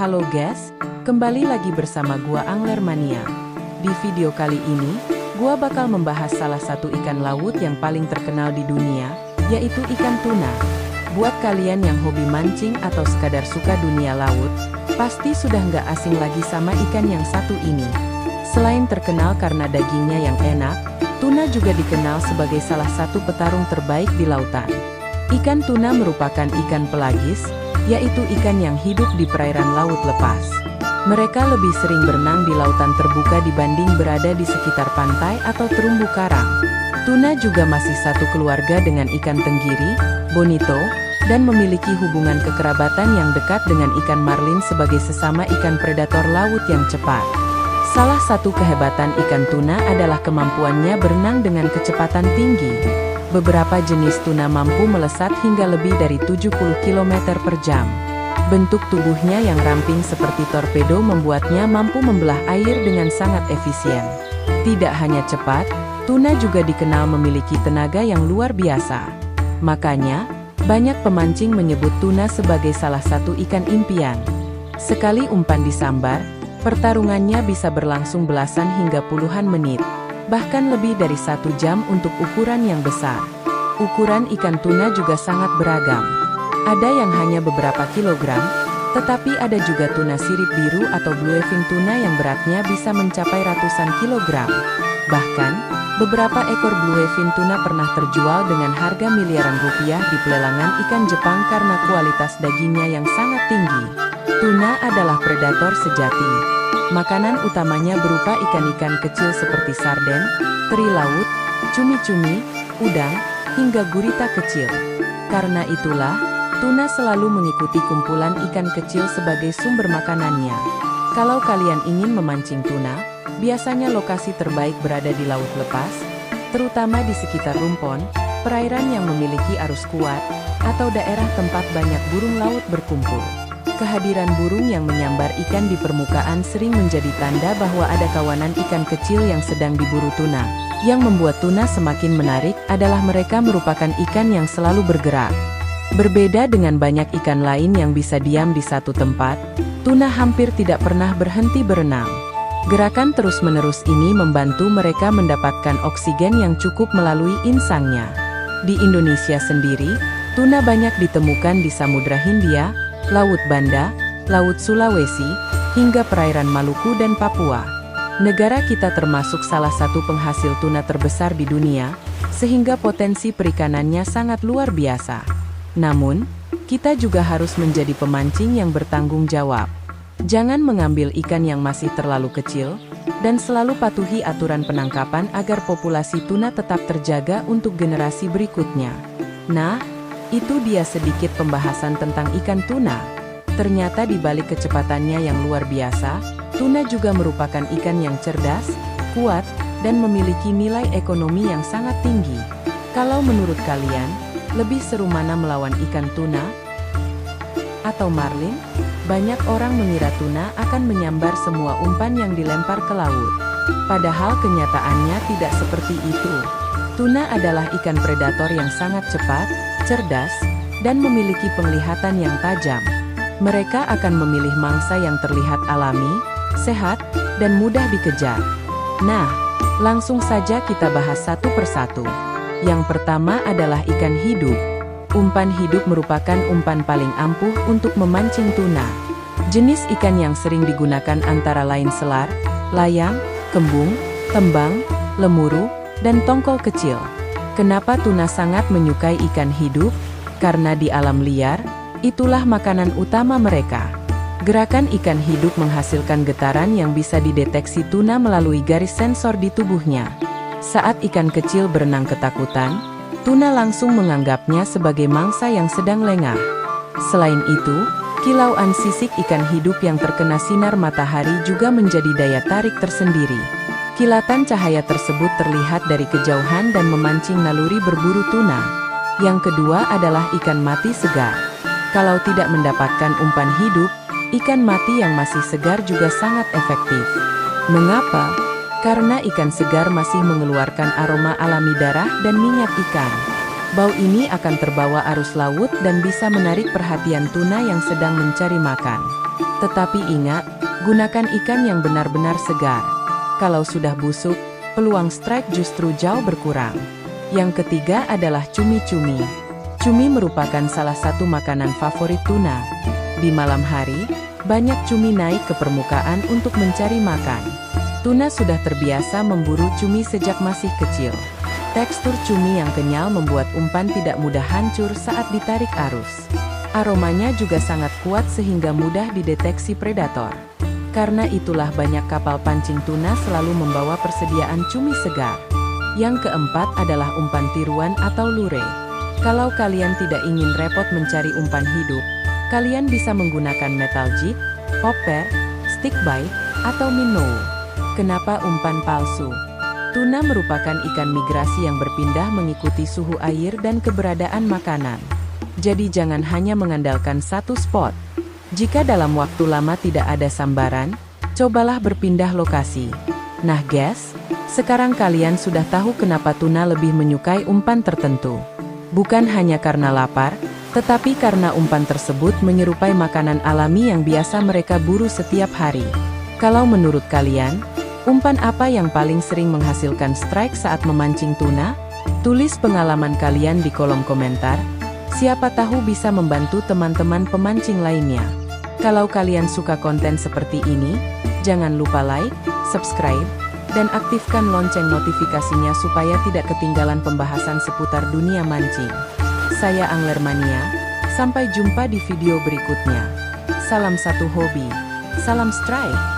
Halo guys, kembali lagi bersama gua Angler Mania. Di video kali ini, gua bakal membahas salah satu ikan laut yang paling terkenal di dunia, yaitu ikan tuna. Buat kalian yang hobi mancing atau sekadar suka dunia laut, pasti sudah nggak asing lagi sama ikan yang satu ini. Selain terkenal karena dagingnya yang enak, tuna juga dikenal sebagai salah satu petarung terbaik di lautan. Ikan tuna merupakan ikan pelagis, yaitu ikan yang hidup di perairan laut lepas. Mereka lebih sering berenang di lautan terbuka dibanding berada di sekitar pantai atau terumbu karang. Tuna juga masih satu keluarga dengan ikan tenggiri, bonito, dan memiliki hubungan kekerabatan yang dekat dengan ikan marlin sebagai sesama ikan predator laut yang cepat. Salah satu kehebatan ikan tuna adalah kemampuannya berenang dengan kecepatan tinggi. Beberapa jenis tuna mampu melesat hingga lebih dari 70 km per jam. Bentuk tubuhnya yang ramping seperti torpedo membuatnya mampu membelah air dengan sangat efisien. Tidak hanya cepat, tuna juga dikenal memiliki tenaga yang luar biasa. Makanya, banyak pemancing menyebut tuna sebagai salah satu ikan impian. Sekali umpan disambar, pertarungannya bisa berlangsung belasan hingga puluhan menit. Bahkan lebih dari 1 jam untuk ukuran yang besar. Ukuran ikan tuna juga sangat beragam. Ada yang hanya beberapa kilogram, tetapi ada juga tuna sirip biru atau bluefin tuna yang beratnya bisa mencapai ratusan kilogram. Bahkan, beberapa ekor bluefin tuna pernah terjual dengan harga miliaran rupiah di pelelangan ikan Jepang karena kualitas dagingnya yang sangat tinggi. Tuna adalah predator sejati. Makanan utamanya berupa ikan-ikan kecil seperti sarden, teri laut, cumi-cumi, udang, hingga gurita kecil. Karena itulah, tuna selalu mengikuti kumpulan ikan kecil sebagai sumber makanannya. Kalau kalian ingin memancing tuna, biasanya lokasi terbaik berada di laut lepas, terutama di sekitar rumpon, perairan yang memiliki arus kuat, atau daerah tempat banyak burung laut berkumpul. Kehadiran burung yang menyambar ikan di permukaan sering menjadi tanda bahwa ada kawanan ikan kecil yang sedang diburu tuna. Yang membuat tuna semakin menarik adalah mereka merupakan ikan yang selalu bergerak. Berbeda dengan banyak ikan lain yang bisa diam di satu tempat, tuna hampir tidak pernah berhenti berenang. Gerakan terus-menerus ini membantu mereka mendapatkan oksigen yang cukup melalui insangnya. Di Indonesia sendiri, tuna banyak ditemukan di Samudra Hindia, Laut Banda, Laut Sulawesi, hingga perairan Maluku dan Papua. Negara kita termasuk salah satu penghasil tuna terbesar di dunia, sehingga potensi perikanannya sangat luar biasa. Namun, kita juga harus menjadi pemancing yang bertanggung jawab. Jangan mengambil ikan yang masih terlalu kecil, dan selalu patuhi aturan penangkapan agar populasi tuna tetap terjaga untuk generasi berikutnya. Nah, itu dia sedikit pembahasan tentang ikan tuna. Ternyata di balik kecepatannya yang luar biasa, tuna juga merupakan ikan yang cerdas, kuat, dan memiliki nilai ekonomi yang sangat tinggi. Kalau menurut kalian, lebih seru mana melawan ikan tuna atau marlin? Banyak orang mengira tuna akan menyambar semua umpan yang dilempar ke laut. Padahal kenyataannya tidak seperti itu. Tuna adalah ikan predator yang sangat cepat, cerdas, dan memiliki penglihatan yang tajam. Mereka akan memilih mangsa yang terlihat alami, sehat, dan mudah dikejar. Nah, langsung saja kita bahas satu persatu. Yang pertama adalah ikan hidup. Umpan hidup merupakan umpan paling ampuh untuk memancing tuna. Jenis ikan yang sering digunakan antara lain selar, layang, kembung, tembang, lemuru, dan tongkol kecil. Kenapa tuna sangat menyukai ikan hidup? Karena di alam liar, itulah makanan utama mereka. Gerakan ikan hidup menghasilkan getaran yang bisa dideteksi tuna melalui garis sensor di tubuhnya. Saat ikan kecil berenang ketakutan, tuna langsung menganggapnya sebagai mangsa yang sedang lengah. Selain itu, kilauan sisik ikan hidup yang terkena sinar matahari juga menjadi daya tarik tersendiri. Kilatan cahaya tersebut terlihat dari kejauhan dan memancing naluri berburu tuna. Yang kedua adalah ikan mati segar. Kalau tidak mendapatkan umpan hidup, ikan mati yang masih segar juga sangat efektif. Mengapa? Karena ikan segar masih mengeluarkan aroma alami darah dan minyak ikan. Bau ini akan terbawa arus laut dan bisa menarik perhatian tuna yang sedang mencari makan. Tetapi ingat, gunakan ikan yang benar-benar segar. Kalau sudah busuk, peluang strike justru jauh berkurang. Yang ketiga adalah cumi-cumi. Cumi merupakan salah satu makanan favorit tuna. Di malam hari, banyak cumi naik ke permukaan untuk mencari makan. Tuna sudah terbiasa memburu cumi sejak masih kecil. Tekstur cumi yang kenyal membuat umpan tidak mudah hancur saat ditarik arus. Aromanya juga sangat kuat sehingga mudah dideteksi predator. Karena itulah banyak kapal pancing tuna selalu membawa persediaan cumi segar. Yang keempat adalah umpan tiruan atau lure. Kalau kalian tidak ingin repot mencari umpan hidup, kalian bisa menggunakan metal jig, popper, stick bite, atau minnow. Kenapa umpan palsu? Tuna merupakan ikan migrasi yang berpindah mengikuti suhu air dan keberadaan makanan. Jadi jangan hanya mengandalkan satu spot. Jika dalam waktu lama tidak ada sambaran, cobalah berpindah lokasi. Nah guys, sekarang kalian sudah tahu kenapa tuna lebih menyukai umpan tertentu. Bukan hanya karena lapar, tetapi karena umpan tersebut menyerupai makanan alami yang biasa mereka buru setiap hari. Kalau menurut kalian, umpan apa yang paling sering menghasilkan strike saat memancing tuna? Tulis pengalaman kalian di kolom komentar. Siapa tahu bisa membantu teman-teman pemancing lainnya. Kalau kalian suka konten seperti ini, jangan lupa like, subscribe, dan aktifkan lonceng notifikasinya supaya tidak ketinggalan pembahasan seputar dunia mancing. Saya Angler Mania, sampai jumpa di video berikutnya. Salam satu hobi, salam strike.